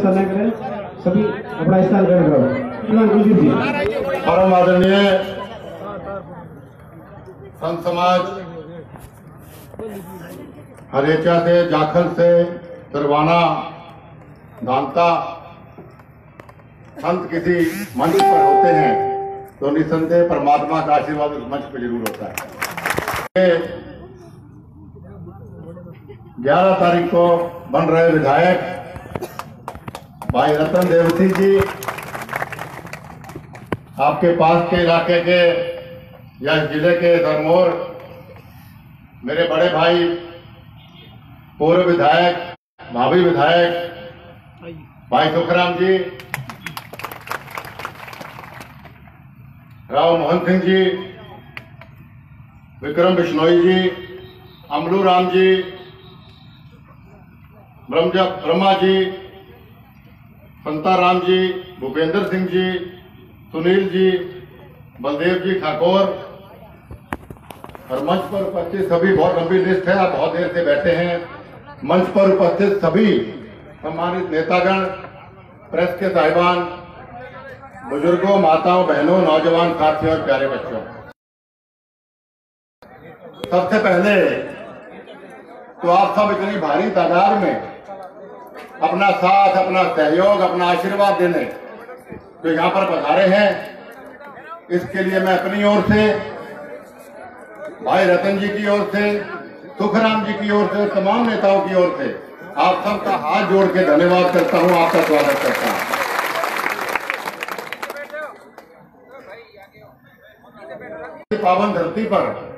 स्थान करें, सभी अपना स्थान ग्रहण करो। कुलदीप जी। परम आदरणीय संत समाज हरेचा से, जाखल से, सरवाना, दांता संत किसी मंच पर होते हैं तो निसंदेह परमात्मा का आशीर्वाद उस मंच पर जरूर होता है। 11 तारीख को बन रहे विधायक भाई रतन देव सिंह जी, आपके पास के इलाके के या जिले के धर्मोर मेरे बड़े भाई, पूर्व विधायक, भावी विधायक भाई सुखराम जी, राव मोहन सिंह जी, विक्रम बिश्नोई जी, अमलू राम जी, ब्रह्मा जी, संताराम जी, भूपेंद्र सिंह जी, सुनील जी, बलदेव जी ठाकुर और मंच पर उपस्थित सभी, बहुत लंबी लिस्ट है, आप बहुत देर से बैठे हैं। मंच पर उपस्थित सभी सम्मानित नेतागण, प्रेस के साहिबान, बुजुर्गों, माताओं, बहनों, नौजवान साथियों और प्यारे बच्चों, सबसे पहले तो आप सब इतनी भारी तादाद में अपना साथ, अपना सहयोग, अपना आशीर्वाद देने जो यहाँ पर पधारे हैं, इसके लिए मैं अपनी ओर से, भाई रतन जी की ओर से, सुखराम जी की ओर से, तमाम नेताओं की ओर से आप सबका हाथ जोड़ के धन्यवाद करता हूँ, आपका स्वागत करता हूँ। पावन धरती पर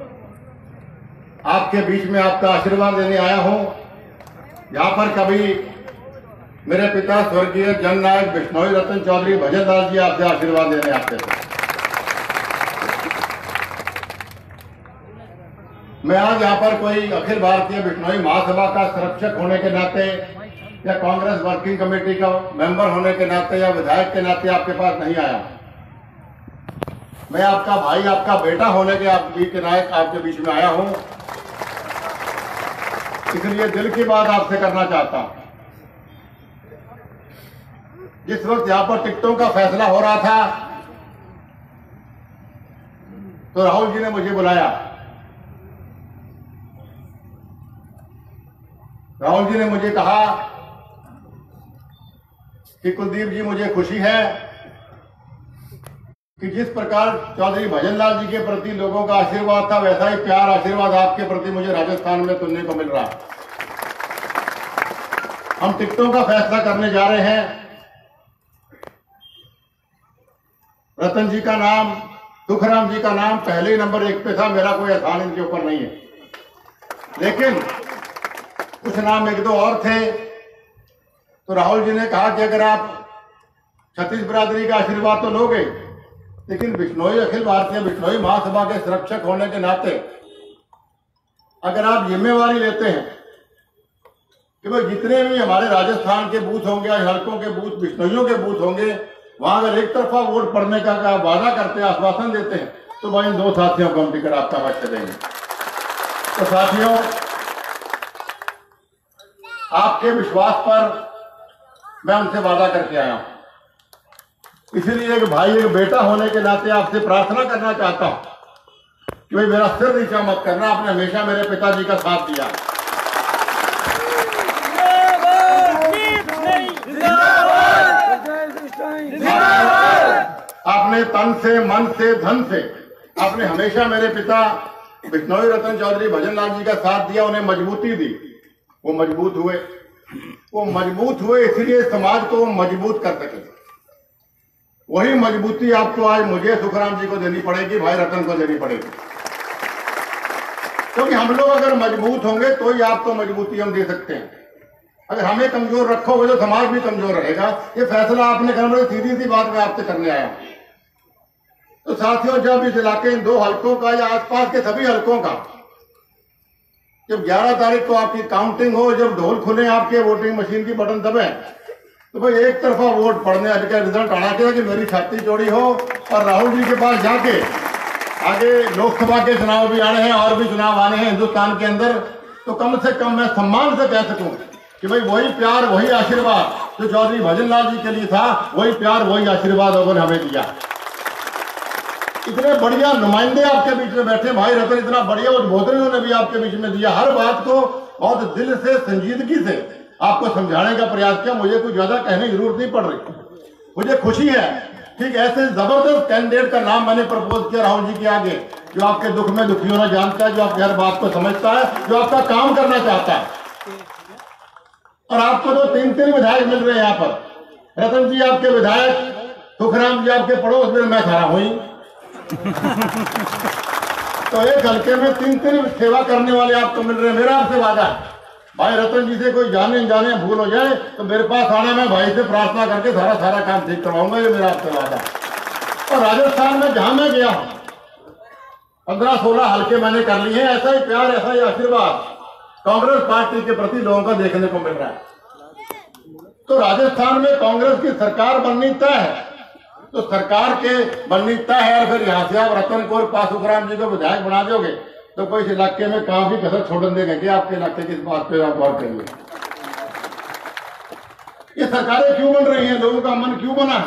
आपके बीच में आपका आशीर्वाद लेने आया हूँ। यहाँ पर कभी मेरे पिता स्वर्गीय जननायक बिश्नोई रतन चौधरी भजनलाल जी आपसे आशीर्वाद लेने आते थे। मैं आज यहाँ पर कोई अखिल भारतीय बिश्नोई महासभा का संरक्षक होने के नाते या कांग्रेस वर्किंग कमेटी का मेंबर होने के नाते या विधायक के नाते आपके पास नहीं आया। मैं आपका भाई, आपका बेटा होने के नायक आपके बीच में आया हूं, इसलिए दिल की बात आपसे करना चाहता हूं। जिस वक्त यहां पर टिकटों का फैसला हो रहा था तो राहुल जी ने मुझे बुलाया। राहुल जी ने मुझे कहा कि कुलदीप जी, मुझे खुशी है कि जिस प्रकार चौधरी भजनलाल जी के प्रति लोगों का आशीर्वाद था, वैसा ही प्यार, आशीर्वाद आपके प्रति मुझे राजस्थान में सुनने को मिल रहा। हम टिकटों का फैसला करने जा रहे हैं। रतन जी का नाम, सुखराम जी का नाम पहले ही नंबर 1 पे था, मेरा कोई एहसान इनके ऊपर नहीं है। लेकिन कुछ नाम 1-2 और थे, तो राहुल जी ने कहा कि अगर आप छत्तीस बिरादरी का आशीर्वाद तो लोगे, लेकिन बिश्नोई, अखिल भारतीय बिश्नोई महासभा के संरक्षक होने के नाते अगर आप जिम्मेवारी लेते हैं कि भाई जितने भी हमारे राजस्थान के बूथ होंगे, हल्कों के बूथ, बिश्नोइयों के बूथ होंगे, वहां अगर एक तरफा वोट पड़ने का वादा करते हैं, आश्वासन देते हैं, तो भाई इन 2 साथियों को हम टिकट आपका अवश्य देंगे। तो साथियों, आपके विश्वास पर मैं उनसे वादा करके आया हूं। इसीलिए एक भाई, एक बेटा होने के नाते आपसे प्रार्थना करना चाहता हूं कि भाई मेरा सिर नीचा मत करना। आपने हमेशा मेरे पिताजी का साथ दिया। आपने तन से, मन से, धन से आपने हमेशा मेरे पिता बिश्नोई रतन चौधरी भजनलाल जी का साथ दिया, उन्हें मजबूती दी। वो मजबूत हुए, इसलिए समाज को मजबूत कर सके। वही मजबूती आपको आज मुझे, सुखराम जी को देनी पड़ेगी, भाई रतन को देनी पड़ेगी। क्योंकि हम लोग अगर मजबूत होंगे तो ही आपको मजबूती हम दे सकते हैं। अगर हमें कमजोर रखोगे तो समाज भी कमजोर रहेगा। ये फैसला आपने करना, सीधी सी बात मैं आपसे करने आया हूं। तो साथियों, जब इस इलाके, इन 2 हल्कों का या आसपास के सभी हल्कों का जब 11 तारीख को आपकी काउंटिंग हो, जब ढोल खुले, आपके वोटिंग मशीन की बटन दबे, तो भाई एक तरफा वोट पड़ने का रिजल्ट आना चाहिए कि मेरी छाती चौड़ी हो और राहुल जी के पास जाके आगे लोकसभा के चुनाव भी आने हैं और भी चुनाव आने हैं हिंदुस्तान के अंदर, तो कम से कम मैं सम्मान से कह सकूं कि भाई वही प्यार वही आशीर्वाद जो चौधरी भजन लाल जी के लिए था, वही प्यार वही आशीर्वाद लोगों ने हमें दिया। इतने बढ़िया नुमाइंदे आपके बीच में बैठे, भाई रतन इतना बढ़िया उद्बोधन उन्होंने भी आपके बीच में दिया, हर बात को बहुत दिल से संजीदगी से आपको समझाने का प्रयास किया। मुझे कुछ ज्यादा कहने की जरूरत नहीं पड़ रही, मुझे खुशी है। ठीक ऐसे जबरदस्त कैंडिडेट का नाम मैंने प्रपोज किया राहुल जी के आगे, जो आपके दुख में दुखी होना जानता है, जो आपकी हर बात को समझता है, जो आपका काम करना चाहता है। और आपको तो 3 विधायक मिल रहे हैं यहाँ पर। रतन जी आपके विधायक, सुखराम जी आपके पड़ोस में, मैं खड़ा हुई तो एक हल्के में 3 सेवा करने वाले आपको मिल रहे हैं। मेरा आपसे वादा है, भाई रतन जी से कोई जाने जाने भूल हो जाए तो मेरे पास आना, मैं भाई से प्रार्थना करके सारा काम ठीक करवाऊंगा, ये मेरा आपसे वादा है। और राजस्थान में जहां मैं गया हूं 15-16 हल्के मैंने कर लिए हैं। ऐसा ही प्यार, ऐसा ही आशीर्वाद कांग्रेस पार्टी के प्रति लोगों का देखने को मिल रहा है। तो राजस्थान में कांग्रेस की सरकार बननी तय है, तो सरकार के बननी तय है। और फिर यहाँ से आप रतन को और पासुखराम जी को विधायक बना दोगे तो कोई इस इलाके में काफी कसर छोड़ देंगे कि आपके इलाके की इस बात पे आप गौर करिए। ये सरकारें क्यों बन रही हैं, लोगों का मन क्यों बना है,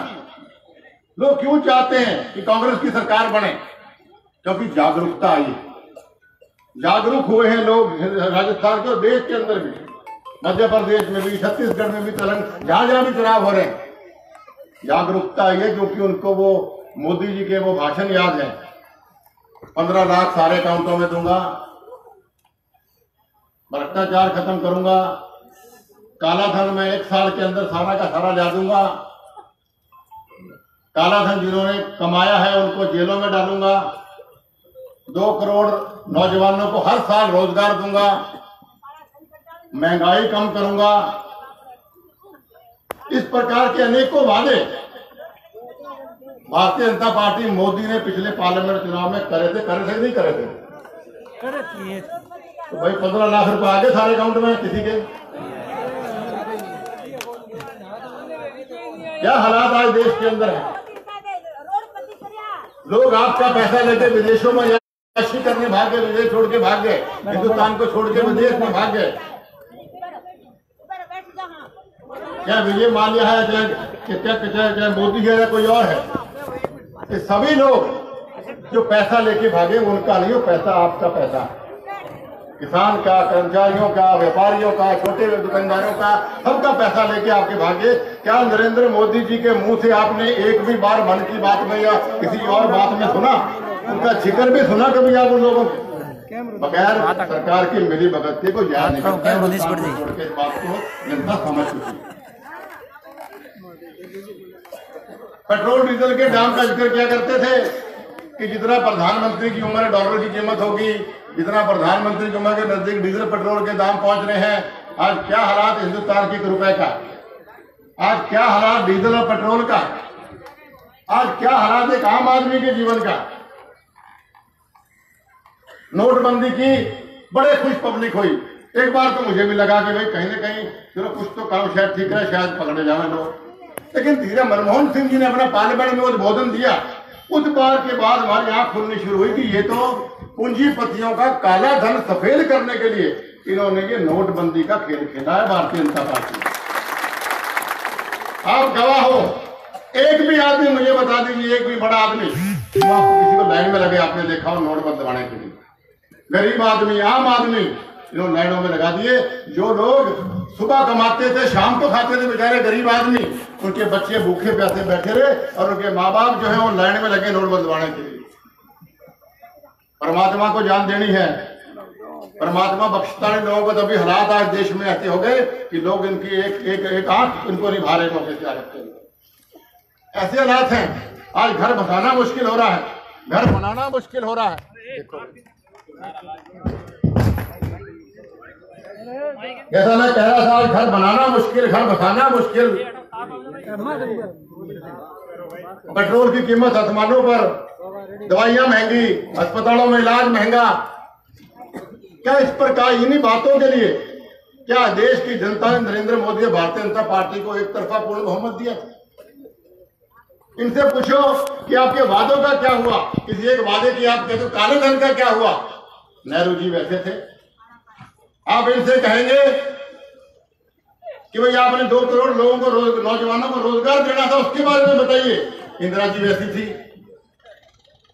लोग क्यों चाहते हैं कि कांग्रेस की सरकार बने? क्योंकि जागरूकता आई, जागरूक हुए हैं लोग राजस्थान के और देश के अंदर भी, मध्य प्रदेश में भी, छत्तीसगढ़ में भी, जहां जहां भी चुनाव हो रहे हैं, जागरूकता आई है। क्योंकि उनको वो मोदी जी के वो भाषण याद है, 15 लाख सारे अकाउंटों में दूंगा, भ्रष्टाचार खत्म करूंगा, काला धन में 1 साल के अंदर सारा का सारा ला दूंगा, काला धन जिन्होंने कमाया है उनको जेलों में डालूंगा, 2 करोड़ नौजवानों को हर साल रोजगार दूंगा, महंगाई कम करूंगा। इस प्रकार के अनेकों वादे भारतीय जनता पार्टी मोदी ने पिछले पार्लियामेंट चुनाव में करे थे नहीं करे थे? तो भाई 15 लाख रुपए आ गए सारे अकाउंट में किसी के। क्या हालात आज देश के अंदर है, लोग आपका पैसा लेके विदेशों में ऐशी करने भाग गए, विदेश छोड़ के भाग गए, हिंदुस्तान को छोड़ के विदेश में भाग गए। क्या विजय माल्या है, चाहे मोदी है, या कोई और है, ये सभी लोग जो पैसा लेके भागे उनका नहीं, वो पैसा आपका पैसा, किसान का, कर्मचारियों का, व्यापारियों का, छोटे दुकानदारों का, सबका पैसा लेके आपके भागे। क्या नरेंद्र मोदी जी के मुंह से आपने एक भी बार मन की बात में या किसी और बात में सुना, उनका जिक्र भी सुना कभी आप उन लोगों को? बगैर सरकार की मिली भगत को याद नहीं करता है, इस बात को जनता समझ चुकी है। पेट्रोल डीजल के दाम का जिक्र क्या करते थे कि जितना प्रधानमंत्री की उम्र डॉलर की कीमत होगी, जितना प्रधानमंत्री की उम्र के नजदीक डीजल पेट्रोल के दाम पहुंच रहे हैं। आज क्या हालात हिंदुस्तान के रुपए का, आज क्या हालात डीजल और पेट्रोल का, आज क्या हालात एक आम आदमी के जीवन का। नोटबंदी की बड़े खुश पब्लिक हुई। एक बार तो मुझे भी लगा कि भाई कहीं ना कहीं चलो कुछ तो काम शायद ठीक है, शायद पकड़े जाए लोग। लेकिन धीरे मनमोहन सिंह जी ने अपना पार्लियामेंट में उद्बोधन दिया, उस बार के बाद हमारी आंख खुलनी शुरू हुई कि ये तो पूंजीपतियों का काला धन सफेद करने के लिए इन्होंने ये नोटबंदी का खेल खेला है भारतीय जनता पार्टी। आप गवाह हो, एक भी आदमी मुझे बता दीजिए, एक भी बड़ा आदमी जो आपको किसी को लाइन में लगे आपने देखा हो नोट बंदवाने के लिए? गरीब आदमी, आम आदमी इन्होंने लाइनों में लगा दिए। जो लोग सुबह कमाते थे शाम को खाते थे बेचारे गरीब आदमी, उनके बच्चे भूखे प्यासे बैठे रहे और उनके माँ बाप जो है वो लाइन में लगे नोट बंदवाने के लिए। परमात्मा को जान देनी है, परमात्मा बख्शता है लोगों को। तभी हालात आज देश में ऐसे हो गए कि लोग इनकी एक आंख इनको निभा रहे मौके से रखते हैं। ऐसे हालात हैं, आज घर बसाना मुश्किल हो रहा है, घर बनाना मुश्किल हो रहा है। जैसा मैं कह रहा था, घर बनाना मुश्किल, घर बसाना मुश्किल, पेट्रोल की कीमत आसमानों पर, दवाइयां महंगी, अस्पतालों में इलाज महंगा। क्या इस प्रकार इन्हीं बातों के लिए क्या देश की जनता ने नरेंद्र मोदी और भारतीय जनता पार्टी को एक तरफा पूर्ण बहुमत दिया? इनसे पूछो कि आपके वादों का क्या हुआ। किसी एक वादे की आप कहते हो काले धन का क्या हुआ? नेहरू जी वैसे थे। आप इनसे कहेंगे कि भाई आपने 2 करोड़ लोगों को नौजवानों को रोजगार देना था, उसके बारे में बताइए। इंदिरा जी वैसी थी।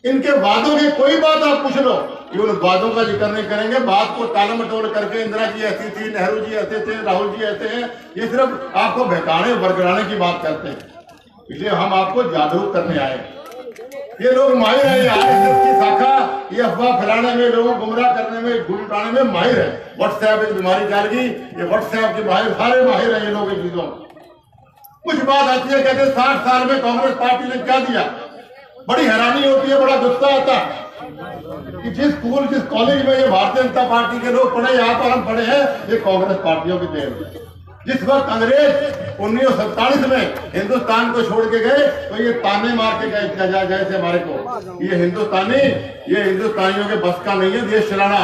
इनके वादों की कोई बात आप पूछ लो, ये उन वादों का जिक्र नहीं करेंगे। बात को टाला मटोल करके इंदिरा जी ऐसी थी, नेहरू जी ऐसे थे, राहुल जी ऐसे हैं, ये सिर्फ आपको बहकाने बरगड़ाने की बात करते हैं। इसलिए हम आपको जागरूक करने आए। ये लोग माहिर है, आरएसएस की शाखा, ये अफवाह फैलाने में, लोगों को गुमराह करने में, गुल उठाने में माहिर है। व्हाट्सएप एक बीमारी फैल गई, ये व्हाट्सएप के माहिर, सारे माहिर है ये लोग इन चीजों। कुछ बात आती है, कहते 60 साल में कांग्रेस पार्टी ने क्या दिया। बड़ी हैरानी होती है, बड़ा गुस्सा आता है कि जिस स्कूल जिस कॉलेज में ये भारतीय जनता पार्टी के लोग पढ़े, यहाँ पर हम पढ़े हैं, ये कांग्रेस पार्टियों की देन। जिस वक्त अंग्रेज 1947 में हिंदुस्तान को छोड़ के गए, तो ये ताने मार के गए जैसे हमारे को, ये हिंदुस्तानियों के बस का नहीं है देश चलाना।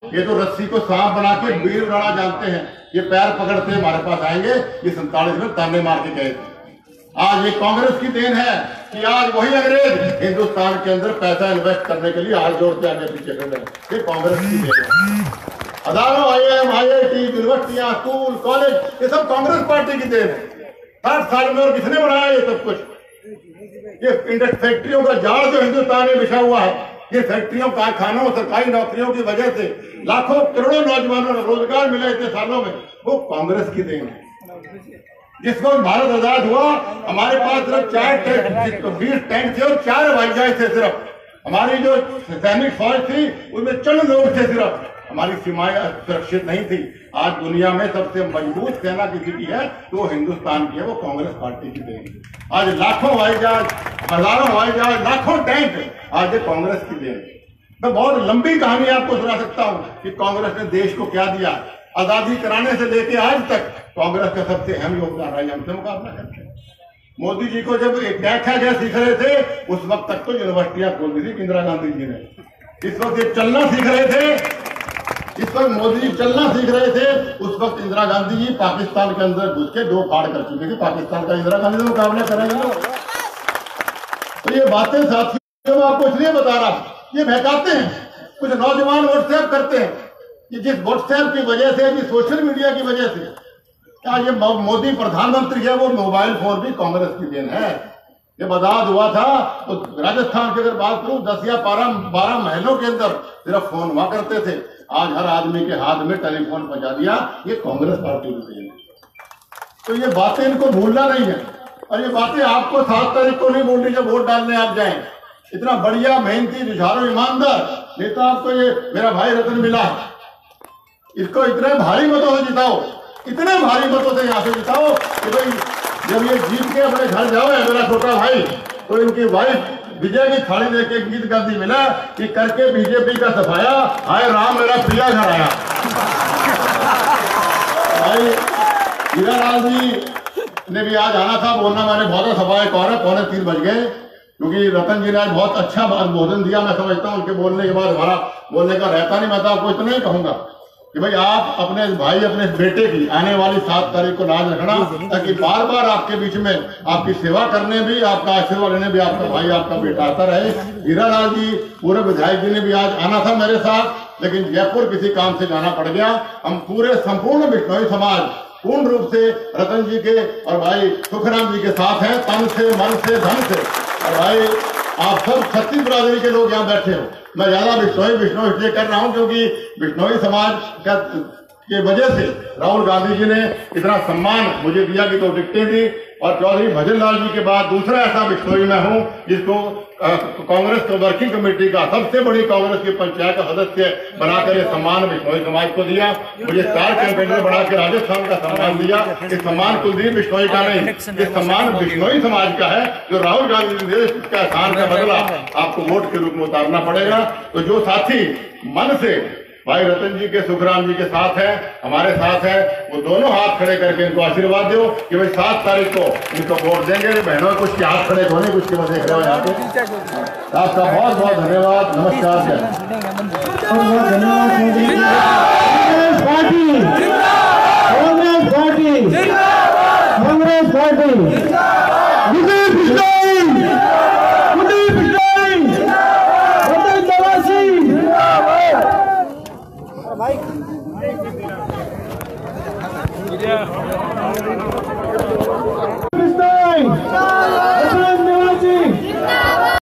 ये तो रस्सी को सांप बना के वीर उड़ाना जानते हैं। ये पैर पकड़ते हमारे पास आएंगे, ये 47 में ताने मार के गए थे। आज ये कांग्रेस की देन है कि आज वही अंग्रेज हिंदुस्तान के अंदर पैसा इन्वेस्ट करने के लिए हाथ जोड़ते आगे पीछे कर रहे हैं। ये कांग्रेस की देन है। हजारों IIM, IIT, यूनिवर्सिटियां, स्कूल, कॉलेज, ये सब कांग्रेस पार्टी की देन है। 60 साल में और किसने बनाया ये सब कुछ? ये फैक्ट्रियों का जाल जो हिंदुस्तान में बिछा हुआ है, ये फैक्ट्रियों, कारखानों, सरकारी नौकरियों की वजह से लाखों करोड़ों नौजवानों को रोजगार मिला इतने सालों में, वो कांग्रेस की देन है। जिस वक्त भारत आजाद हुआ, हमारे पास सिर्फ 20 टैंक थे और 4 हवाई जहाज थे सिर्फ। हमारी जो सैनिक फौज थी उसमें चंद लोग थे सिर्फ। हमारी सीमाएं सुरक्षित नहीं थी। आज दुनिया में सबसे मजबूत सेना किसी की है तो हिंदुस्तान की है, वो कांग्रेस पार्टी की देन है। आज लाखों हवाई जहाज, हजारों हवाई जहाज, लाखों टैंक आज ये कांग्रेस की देन है। मैं बहुत लंबी कहानी आपको सुना सकता हूँ कि कांग्रेस ने देश को क्या दिया। आजादी कराने से लेके आज तक कांग्रेस का सबसे अहम योगदान है। हमसे मुकाबला करते हैं। मोदी जी को जब क्या सीख रहे थे, उस वक्त तक तो यूनिवर्सिटियां खोल दी थी इंदिरा गांधी जी ने। इस वक्त ये चलना सीख रहे थे, इस वक्त मोदी जी चलना सीख रहे थे, उस वक्त इंदिरा गांधी जी पाकिस्तान के अंदर घुस के 2 फाड़ कर चुके थे। पाकिस्तान का इंदिरा गांधी से मुकाबला करेंगे ना। तो ये बातें साथियों मैं आपको इसलिए बता रहा हूं, ये बहकाते हैं। कुछ नौजवान व्हाट्सएप करते हैं कि जिस व्हाट्सएप की वजह से, जिस सोशल मीडिया की वजह से क्या ये मोदी प्रधानमंत्री है, वो मोबाइल फोन भी कांग्रेस की देन है। जब आजाद हुआ था तो राजस्थान की अगर बात करूं, 10 या 12 महलों के अंदर सिर्फ फोन हुआ करते थे। आज हर आदमी के हाथ में टेलीफोन पहुंचा दिया, ये कांग्रेस पार्टी की देन है। तो ये बातें इनको भूलना नहीं है। और ये बातें आपको 7 तारीख को नहीं बोलनी जब वोट डालने आप जाएं। इतना बढ़िया, मेहनती, जुझारू, ईमानदार नेता आपको ये मेरा भाई रतन मिला है। इसको इतने भारी मतों से जिताओ, इतने भारी मतों से यहाँ से जिताओ कि भाई जब ये जीत के अपने घर जाओ मेरा छोटा भाई, तो इनकी वाइफ विजय की थाली लेके गीत गाती मिला कि करके बीजेपी का सफाया, हाय राम मेरा प्रिया घर आया। भाई हीरालाल जी ने भी आज आना था, बोलना मैंने बहुत सफाया कौन है, 2:45 बज गए, क्योंकि रतन जी ने आज बहुत अच्छा बोधन दिया। मैं समझता हूँ उनके बोलने के बाद हमारा बोलने का रहता नहीं। मैं तो आपको इतना ही कहूंगा कि भाई आप अपने भाई, अपने बेटे की आने वाली 7 तारीख को लाज रखना, ताकि बार बार आपके बीच में आपकी सेवा करने भी, आपका आशीर्वाद लेने भी आपका भाई, आपका बेटा आता रहे। हीरालाल जी, पूरे विधायक जी ने भी आज आना था मेरे साथ, लेकिन जयपुर किसी काम से जाना पड़ गया। हम पूरे संपूर्ण बिश्नोई समाज पूर्ण रूप से रतन जी के और भाई सुखराम जी के साथ हैं, तन से, मन से, धन से। और भाई आप सब 36 बिरादरी के लोग यहाँ बैठे हो। मैं ज्यादा बिश्नोई इसलिए कर रहा हूँ क्योंकि बिश्नोई समाज का के वजह से राहुल गांधी जी ने इतना सम्मान मुझे दिया कि 2 टिकटें दी। और चौधरी भजन लाल जी के बाद दूसरा ऐसा बिश्नोई मैं हूँ जिसको कांग्रेस के वर्किंग कमेटी का सबसे बड़ी कांग्रेस की पंचायत का सदस्य बनाकर ये सम्मान बिश्नोई समाज को दिया। मुझे स्टार कैंपेनर बनाकर राजस्थान का सम्मान दिया। ये सम्मान कुलदीप बिश्नोई का नहीं, ये सम्मान बिश्नोई समाज का है, जो राहुल गांधी ने इसका एहसान का बदला आपको वोट के रूप में उतारना पड़ेगा। तो जो साथी मन से भाई रतन जी के, सुखराम जी के साथ है, हमारे साथ है, वो दोनों हाथ खड़े करके इनको आशीर्वाद दो कि भाई 7 तारीख को इनको वोट देंगे। बहनों कुछ के हाथ खड़े होने, कुछ के बस देख रहे हो यहाँ पे। आपका बहुत बहुत धन्यवाद, नमस्कार। कांग्रेस पार्टी